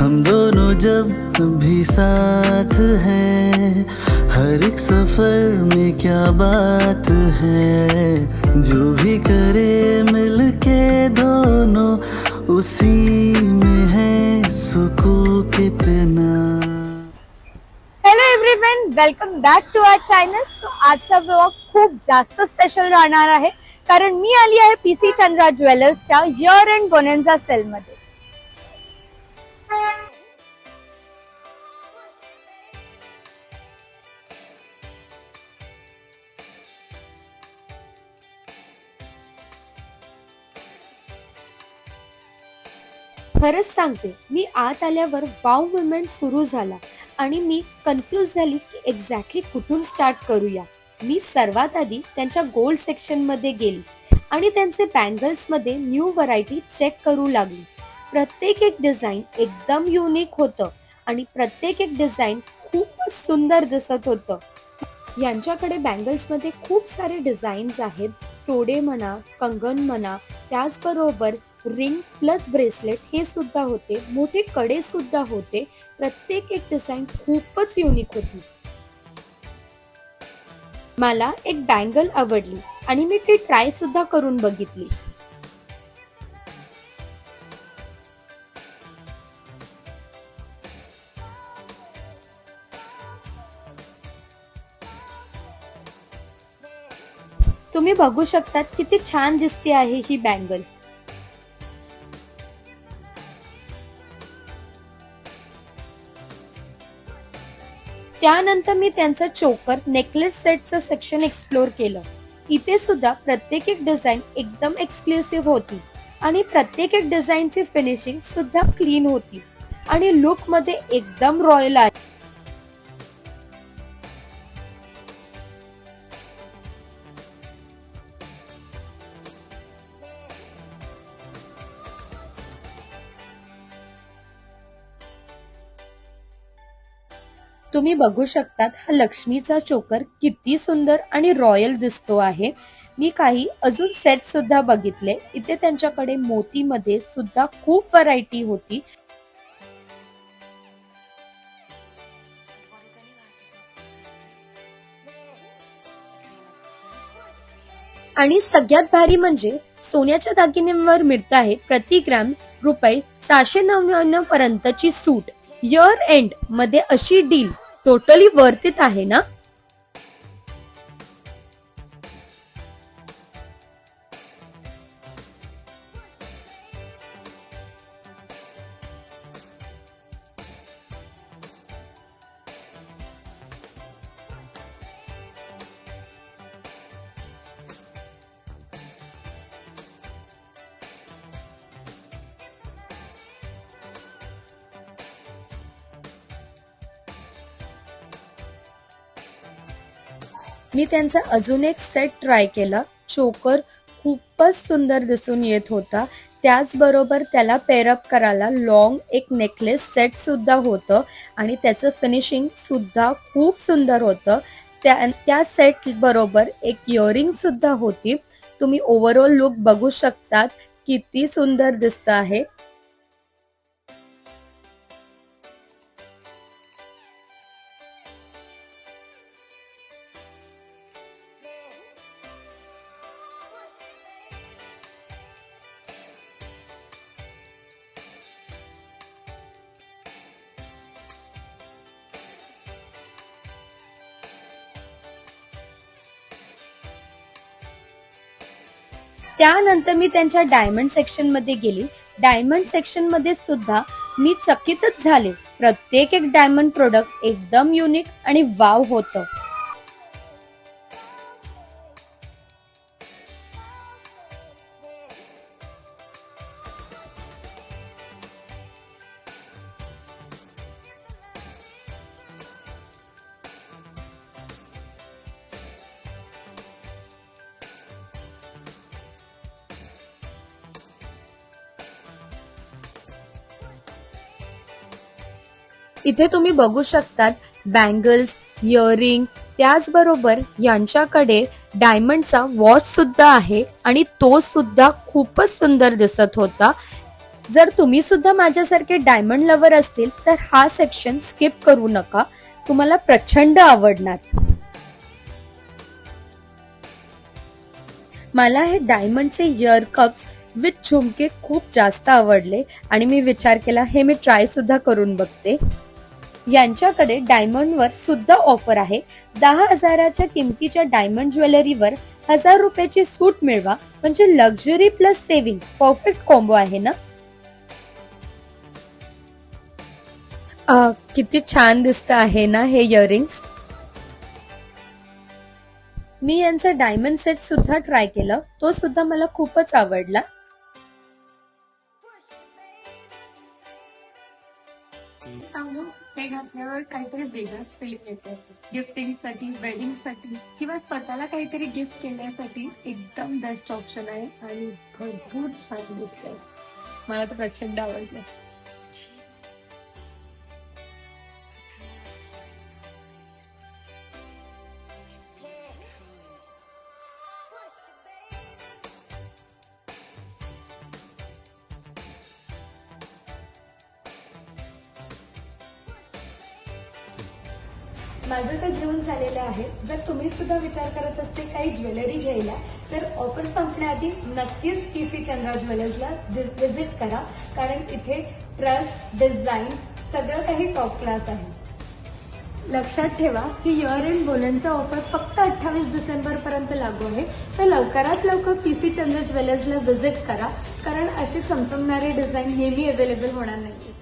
हम दोनों जब भी साथ हैं, हर एक सफर में क्या बात है। जो भी करे मिलके दोनों, उसी में है सुकून कितना। Hello everyone, welcome back to our channel. So आजचा व्लॉग खूप जास्त स्पेशल राहणार आहे, कारण मी आली आहे पीसी चंद्रा ज्वेलर्सच्या इयर एंड बोनेन्झा सेल मध्ये. खरंच सांगते, मी आत आल्यावर वाव मुवमेंट सुरू झाला आणि मी कन्फ्यूज झाली की एक्झॅक्टली कुठून स्टार्ट करूया. मी सर्वात आधी त्यांच्या गोल्ड सेक्शन मध्ये गेली आणि त्यांचे बँगल्स मध्ये न्यू व्हरायटी चेक करू लागली. प्रत्येक एक डिझाईन एकदम युनिक होतं आणि प्रत्येक एक डिझाईन खूपच सुंदर दिसत होतं. यांच्याकडे बँगल्स मध्ये खूप सारे डिझाईन्स आहेत. तोडे म्हणा, कंगन म्हणा, त्याचबरोबर रिंग प्लस ब्रेसलेट हे सुद्धा होते. मोठे कडे सुद्धा होते. प्रत्येक एक डिझाईन खूपच युनिक होती. मला एक बँगल आवडली आणि मी ती ट्राय सुद्धा करून बघितली. तुम्ही बघू शकतात किती छान दिसते आहे ही बँगल. त्यानंतर मी त्यांचं चोकर नेकलेस सेटचं सेक्शन एक्सप्लोर केलं. इथे सुद्धा प्रत्येक एक डिझाईन एकदम एक्सक्लुसिव्ह होती आणि प्रत्येक एक डिझाईनची फिनिशिंग सुद्धा क्लीन होती आणि लुक मध्ये एकदम रॉयल आहे. तुम्ही बघू शकतात हा लक्ष्मीचा चोकर किती सुंदर आणि रॉयल दिसतो आहे. मी काही अजून सेट सुद्धा बघितले. इथे त्यांच्याकडे मोतीमध्ये सुद्धा खूप व्हरायटी होती. आणि सगळ्यात भारी म्हणजे सोन्याच्या दागिन्यांवर मिळत आहे प्रति ग्रॅम रुपये 699 पर्यंतची सूट. इयर एंड मध्ये अशी डील टोटली वर्थ इट आहे ना. मी त्यांचा अजून एक सेट ट्राय केला. चोकर खूपच सुंदर दिसून येत होता. त्याचबरोबर त्याला पेअरअप करायला लॉंग एक नेकलेस सेट सुद्धा होतं आणि त्याचं फिनिशिंग सुद्धा खूप सुंदर होतं. त्या सेट बरोबर एक इयरिंग सुद्धा होती. तुम्ही ओव्हरऑल लुक बघू शकतात किती सुंदर दिसत आहे. त्यानंतर मी त्यांच्या डायमंड सेक्शन मध्ये गेली. डायमंड सेक्शन मध्ये सुद्धा मी चकितच झाले. प्रत्येक एक डायमंड प्रोडक्ट एकदम युनिक आणि वाव होतं. इथे तुम्ही बघू शकतात बँगल्स, इयरिंग, त्याचबरोबर यांच्याकडे डायमंडचा वॉच सुद्धा आहे आणि तो सुद्धा खूपच सुंदर दिसत होता. जर तुम्ही सुद्धा माझ्यासारखे डायमंड लवर असतील तर हा सेक्शन स्किप करू नका, तुम्हाला प्रचंड आवडणार. मला हे डायमंडचे इयर कप्स विथ झुमके खूप जास्त आवडले आणि मी विचार केला हे मी ट्राय सुद्धा करून बघते. यांच्याकडे डायमंडवर सुद्धा ऑफर आहे. 10,000च्या किमतीच्या डायमंड ज्वेलरीवर 1,000 रुपयाची सूट मिळवा, म्हणजे luxury plus saving perfect combo आहे ना. किती छान दिसत आहे ना हे इयरिंग्स. मी यांचा डायमंड सेट सुद्धा ट्राय केलं, तो सुद्धा मला खूपच आवडला. सांगू हे घातल्यावर काहीतरी वेगळंच फिलिंग येते. गिफ्टिंगसाठी, वेडिंगसाठी किंवा स्वतःला काहीतरी गिफ्ट केल्यासाठी एकदम बेस्ट ऑप्शन आहे आणि भरपूर छान दिसतंय. मला तर प्रचंड आवडलं. माझं तर घेऊन झालेलं आहे. जर तुम्ही सुद्धा विचार करत असते काही ज्वेलरी घ्यायला तर ऑफर संपण्याआधी नक्कीच पीसी चंद्रा ज्वेलर्सला व्हिजिट करा, कारण इथे ट्रस्ट, डिझाईन सगळं काही टॉप क्लास आहे. लक्षात ठेवा की इयर एंड बोनसचा ऑफर फक्त 28 डिसेंबर पर्यंत लागू आहे. तर लवकरात लवकर पीसी चंद्रा ज्वेलर्सला व्हिजिट करा, कारण असे चमचमणारे डिझाईन नेहमी अवेलेबल होणार नाही.